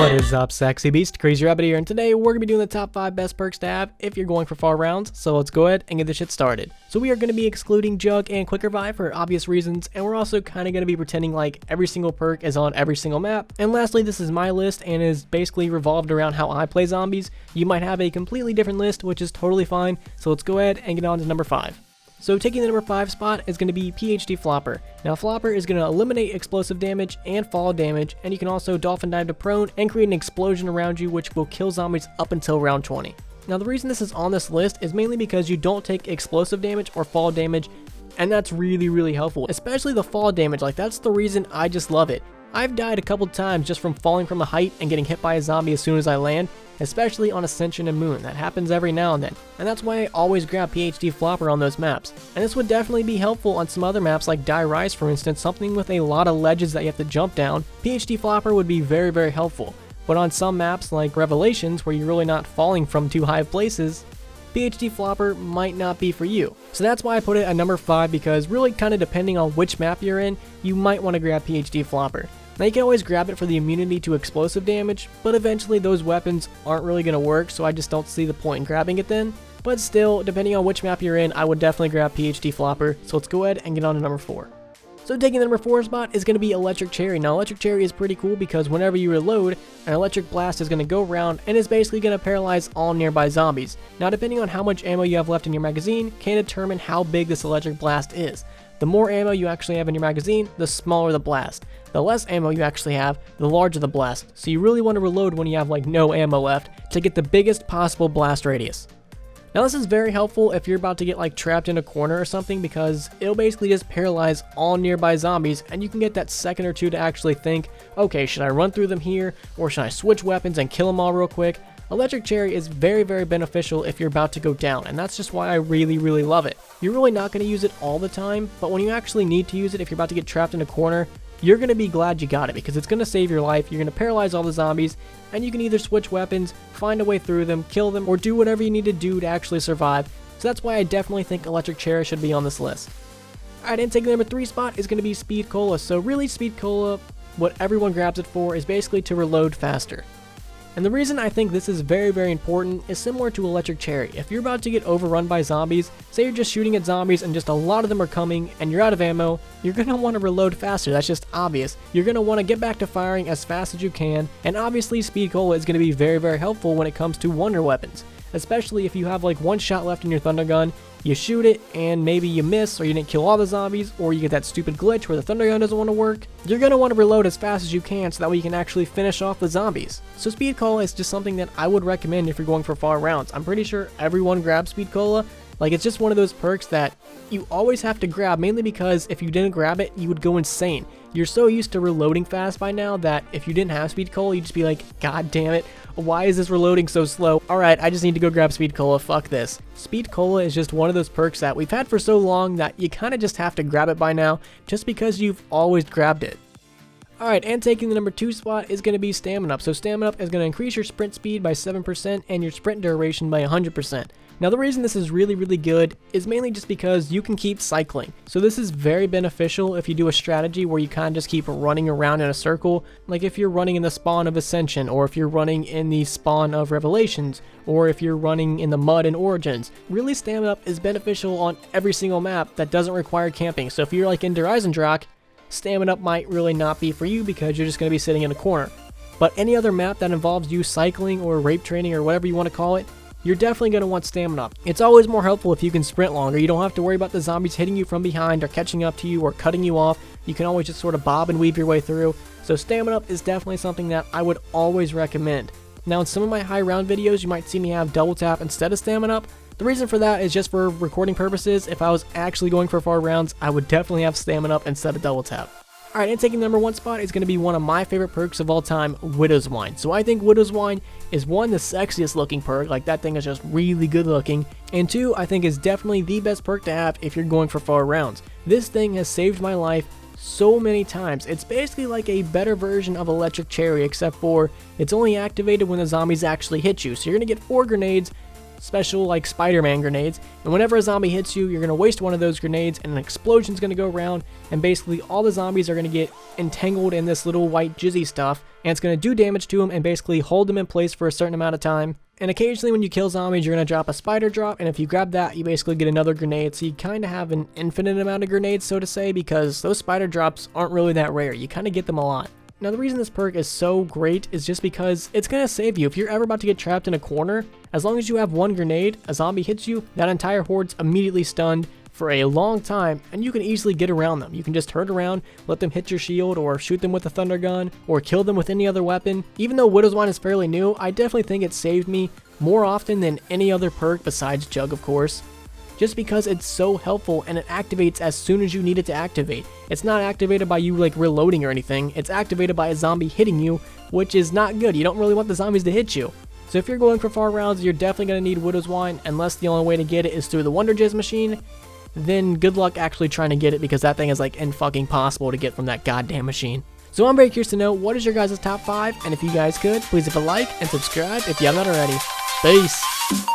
What is up, sexy beast? Crazy Rabbit here, and today we're going to be doing the top 5 best perks to have if you're going for far rounds, so let's go ahead and get this shit started. So we are going to be excluding Jug and Quick Revive for obvious reasons, and we're also kind of going to be pretending like every single perk is on every single map. And lastly, this is my list and is basically revolved around how I play zombies. You might have a completely different list, which is totally fine, so let's go ahead and get on to number 5. So taking the number 5 spot is going to be PhD Flopper. Now Flopper is going to eliminate explosive damage and fall damage, and you can also dolphin dive to prone and create an explosion around you which will kill zombies up until round 20. Now the reason this is on this list is mainly because you don't take explosive damage or fall damage, and that's really helpful, especially the fall damage. Like, that's the reason I just love it. I've died a couple times just from falling from a height and getting hit by a zombie as soon as I land, especially on Ascension and Moon. That happens every now and then, and that's why I always grab PhD Flopper on those maps. And this would definitely be helpful on some other maps like Die Rise, for instance, something with a lot of ledges that you have to jump down. PhD Flopper would be very helpful. But on some maps like Revelations, where you're really not falling from too high places, PhD Flopper might not be for you. So that's why I put it at number 5, because really kind of depending on which map you're in, you might want to grab PhD Flopper. Now you can always grab it for the immunity to explosive damage, but eventually those weapons aren't really going to work, so I just don't see the point in grabbing it then. But still, depending on which map you're in, I would definitely grab PhD Flopper, so let's go ahead and get on to number 4. So taking the number 4 spot is going to be Electric Cherry. Now Electric Cherry is pretty cool because whenever you reload, an electric blast is going to go around and is basically going to paralyze all nearby zombies. Now depending on how much ammo you have left in your magazine can determine how big this electric blast is. The more ammo you actually have in your magazine, the smaller the blast. The less ammo you actually have, the larger the blast. So you really want to reload when you have like no ammo left to get the biggest possible blast radius. Now this is very helpful if you're about to get like trapped in a corner or something, because it'll basically just paralyze all nearby zombies and you can get that second or two to actually think, okay, should I run through them here or should I switch weapons and kill them all real quick? Electric Cherry is very beneficial if you're about to go down, and that's just why I really love it. You're really not going to use it all the time, but when you actually need to use it, if you're about to get trapped in a corner, you're going to be glad you got it because it's going to save your life. You're going to paralyze all the zombies, and you can either switch weapons, find a way through them, kill them, or do whatever you need to do to actually survive. So that's why I definitely think Electric Cherry should be on this list. Alright, and taking the number 3 spot is going to be Speed Cola. So really, Speed Cola, what everyone grabs it for is basically to reload faster. And the reason I think this is very important is similar to Electric Cherry. If you're about to get overrun by zombies, say you're just shooting at zombies and just a lot of them are coming and you're out of ammo, you're going to want to reload faster. That's just obvious. You're going to want to get back to firing as fast as you can, and obviously Speed Cola is going to be very helpful when it comes to wonder weapons. Especially if you have like one shot left in your Thunder Gun, you shoot it and maybe you miss, or you didn't kill all the zombies, or you get that stupid glitch where the Thunder Gun doesn't want to work, you're going to want to reload as fast as you can so that way you can actually finish off the zombies. So Speed Cola is just something that I would recommend if you're going for far rounds. I'm pretty sure everyone grabs Speed Cola. Like, it's just one of those perks that you always have to grab, mainly because if you didn't grab it, you would go insane. You're so used to reloading fast by now that if you didn't have Speed Cola, you'd just be like, God damn it, why is this reloading so slow? Alright, I just need to go grab Speed Cola, fuck this. Speed Cola is just one of those perks that we've had for so long that you kind of just have to grab it by now, just because you've always grabbed it. Alright, and taking the number 2 spot is going to be Stamina Up. So Stamina Up is going to increase your sprint speed by 7% and your sprint duration by 100%. Now the reason this is really good is mainly just because you can keep cycling. So this is very beneficial if you do a strategy where you kind of just keep running around in a circle, like if you're running in the spawn of Ascension, or if you're running in the spawn of Revelations, or if you're running in the mud in Origins. Really, Stamina Up is beneficial on every single map that doesn't require camping. So if you're like in Der Eisendrache, Stamina Up might really not be for you because you're just going to be sitting in a corner. But any other map that involves you cycling or rape training or whatever you want to call it, you're definitely going to want Stamina Up. It's always more helpful if you can sprint longer. You don't have to worry about the zombies hitting you from behind or catching up to you or cutting you off. You can always just sort of bob and weave your way through. So Stamina Up is definitely something that I would always recommend. Now in some of my high round videos, you might see me have double tap instead of Stamina Up. The reason for that is just for recording purposes. If I was actually going for far rounds, I would definitely have Stamina Up instead of double tap. Alright, and taking the number 1 spot is going to be one of my favorite perks of all time, Widow's Wine. So I think Widow's Wine is one, the sexiest looking perk, like that thing is just really good looking, and 2, I think is definitely the best perk to have if you're going for far rounds. This thing has saved my life so many times. It's basically like a better version of Electric Cherry, except for it's only activated when the zombies actually hit you. So you're going to get 4 grenades special like Spider-Man grenades, and whenever a zombie hits you, you're going to waste one of those grenades and an explosion's going to go around, and basically all the zombies are going to get entangled in this little white jizzy stuff, and it's going to do damage to them and basically hold them in place for a certain amount of time. And occasionally when you kill zombies, you're going to drop a spider drop, and if you grab that, you basically get another grenade, so you kind of have an infinite amount of grenades, so to say, because those spider drops aren't really that rare. You kind of get them a lot. Now the reason this perk is so great is just because it's going to save you. If you're ever about to get trapped in a corner, as long as you have one grenade, a zombie hits you, that entire horde's immediately stunned for a long time, and you can easily get around them. You can just herd around, let them hit your shield, or shoot them with a thunder gun, or kill them with any other weapon. Even though Widow's Wine is fairly new, I definitely think it saved me more often than any other perk besides Jug, of course. Just because it's so helpful and it activates as soon as you need it to activate. It's not activated by you like reloading or anything, it's activated by a zombie hitting you, which is not good. You don't really want the zombies to hit you. So if you're going for far rounds, you're definitely going to need Widow's Wine, unless the only way to get it is through the Wonder Jizz machine. Then good luck actually trying to get it, because that thing is like impossible to get from that goddamn machine. So I'm very curious to know, what is your guys' top 5, and if you guys could, please leave a like and subscribe if you haven't already. Peace!